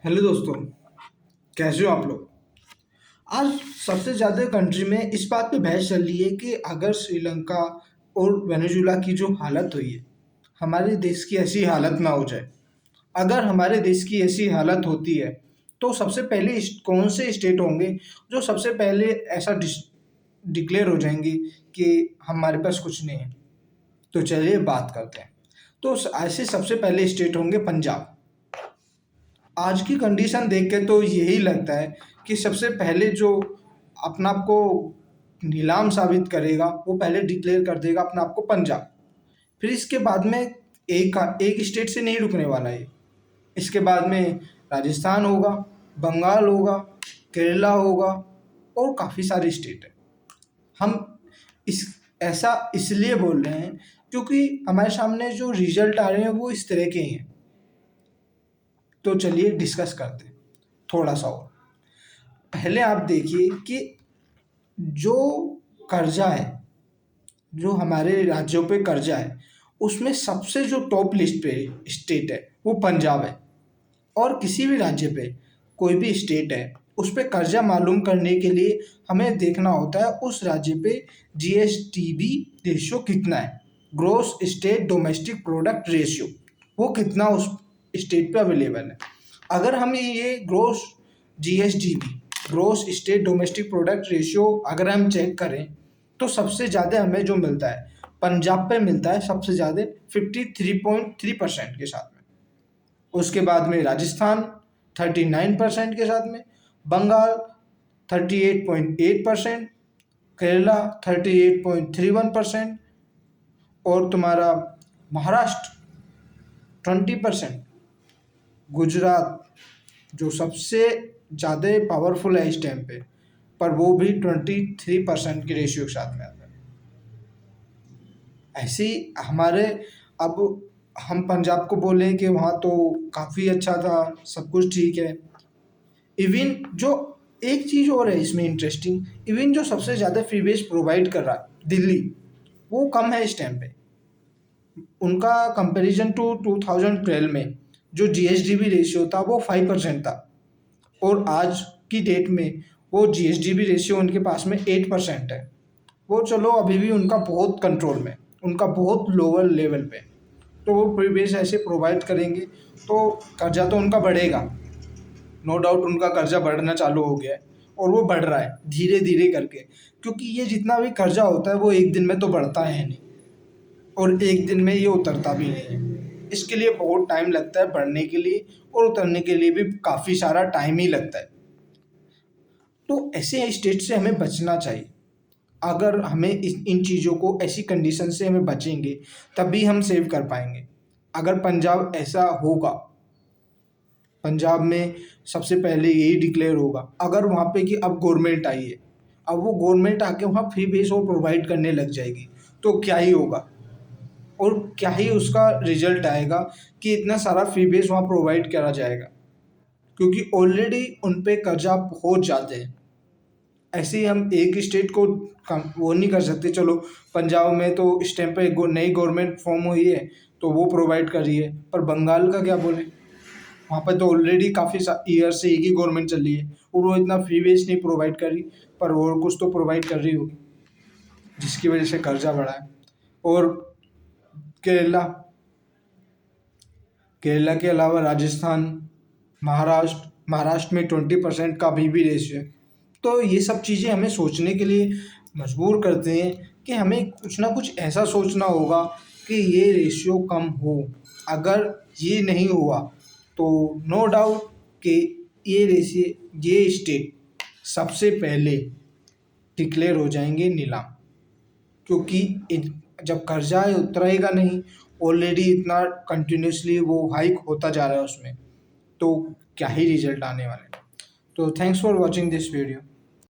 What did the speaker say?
Hello दोस्तों, कैसे हो आप लोग। आज सबसे ज़्यादा कंट्री में इस बात पे बहस चल रही है कि अगर श्रीलंका और वेनेजुएला की जो हालत हुई है, हमारे देश की ऐसी हालत ना हो जाए। अगर हमारे देश की ऐसी हालत होती है तो सबसे पहले कौन से स्टेट होंगे जो सबसे पहले ऐसा डिक्लेयर हो जाएंगी कि हमारे पास कुछ नहीं है। तो चलिए बात करते हैं। तो ऐसे सबसे पहले स्टेट होंगे पंजाब। आज की कंडीशन देख के तो यही लगता है कि सबसे पहले जो अपना आप को नीलाम साबित करेगा वो पहले डिक्लेयर कर देगा अपना आप को पंजाब। फिर इसके बाद में एक स्टेट से नहीं रुकने वाला है। इसके बाद में राजस्थान होगा, बंगाल होगा, केरला होगा और काफ़ी सारे स्टेट हैं। हम इस ऐसा इसलिए बोल रहे हैं क्योंकि हमारे सामने जो रिजल्ट आ रहे हैं वो इस तरह के ही हैं। तो चलिए डिस्कस करते हैं थोड़ा सा और। पहले आप देखिए कि जो कर्जा है, जो हमारे राज्यों पे कर्जा है, उसमें सबसे जो टॉप लिस्ट पे स्टेट है वो पंजाब है। और किसी भी राज्य पे कोई भी स्टेट है उस पे कर्जा मालूम करने के लिए हमें देखना होता है उस राज्य पे जीएसडीपी रेशियो कितना है, gross state domestic product ratio, वो कितना उस स्टेट पे अवेलेबल है। अगर हम ये GSDP gross state domestic product ratio अगर हम चेक करें तो सबसे ज़्यादा हमें जो मिलता है पंजाब पे मिलता है सबसे ज़्यादा 53.3% के साथ में। उसके बाद में राजस्थान 39% के साथ में, बंगाल 38.8%, केरला 38.31% और तुम्हारा महाराष्ट्र 20%, गुजरात जो सबसे ज़्यादा पावरफुल है इस टाइम पे, पर वो भी 23% के रेशियो के साथ में आता है। ऐसे ही हमारे अब हम पंजाब को बोलें कि वहाँ तो काफ़ी अच्छा था, सब कुछ ठीक है। इवन जो एक चीज़ और है इसमें इंटरेस्टिंग, इवन जो सबसे ज़्यादा फ्री बेस प्रोवाइड कर रहा है दिल्ली, वो कम है इस टाइम पे। उनका कंपैरिजन टू 2012 में जो जीएसडीपी रेशियो था वो 5% था और आज की डेट में वो जीएसडीपी रेशियो उनके पास में 8% है। वो चलो अभी भी उनका बहुत कंट्रोल में, उनका बहुत लोअर लेवल पे। तो वो फ्री बेस ऐसे प्रोवाइड करेंगे तो कर्जा तो उनका बढ़ेगा, नो डाउट उनका कर्जा बढ़ना चालू हो गया है और वो बढ़ रहा है धीरे धीरे करके। क्योंकि ये जितना भी कर्जा होता है वो एक दिन में तो बढ़ता है नहीं और एक दिन में ये उतरता भी नहीं है। इसके लिए बहुत टाइम लगता है बढ़ने के लिए और उतरने के लिए भी काफ़ी सारा टाइम ही लगता है। तो ऐसे स्टेट से हमें बचना चाहिए। अगर हमें इन चीज़ों को ऐसी कंडीशन से हमें बचेंगे तभी हम सेव कर पाएंगे। अगर पंजाब ऐसा होगा, पंजाब में सबसे पहले यही डिक्लेयर होगा। अगर वहाँ पे कि अब गवर्नमेंट आई है, अब वो गवर्नमेंट आके वहाँ फ्री बेस और प्रोवाइड करने लग जाएगी तो क्या ही होगा और क्या ही उसका रिजल्ट आएगा कि इतना सारा फ्री बेस वहाँ प्रोवाइड करा जाएगा। क्योंकि ऑलरेडी उन पे कर्जा बहुत ज़्यादा है। ऐसे ही हम एक स्टेट को वो नहीं कर सकते। चलो पंजाब में तो इस टाइम पे नई गवर्नमेंट फॉर्म हुई है तो वो प्रोवाइड कर रही है, पर बंगाल का क्या बोले, वहाँ पे तो ऑलरेडी काफ़ी ईयर से एक ही गवर्नमेंट चल रही है और वो इतना फ्री बेस नहीं प्रोवाइड कर रही, पर और कुछ तो प्रोवाइड कर रही होगी जिसकी वजह से कर्जा बढ़ा है। और केरला, केरला के अलावा राजस्थान, महाराष्ट्र में 20% का अभी भी रेशियो है। तो ये सब चीज़ें हमें सोचने के लिए मजबूर करते हैं कि हमें कुछ ना कुछ ऐसा सोचना होगा कि ये रेशियो कम हो। अगर ये नहीं हुआ तो नो डाउट कि ये स्टेट सबसे पहले डिक्लेयर हो जाएंगे नीलाम। क्योंकि जब कर्जा है उतरेगा नहीं, ऑलरेडी इतना कंटिन्यूसली वो हाइक होता जा रहा है उसमें, तो क्या ही रिजल्ट आने वाले हैं। तो thanks for watching this video.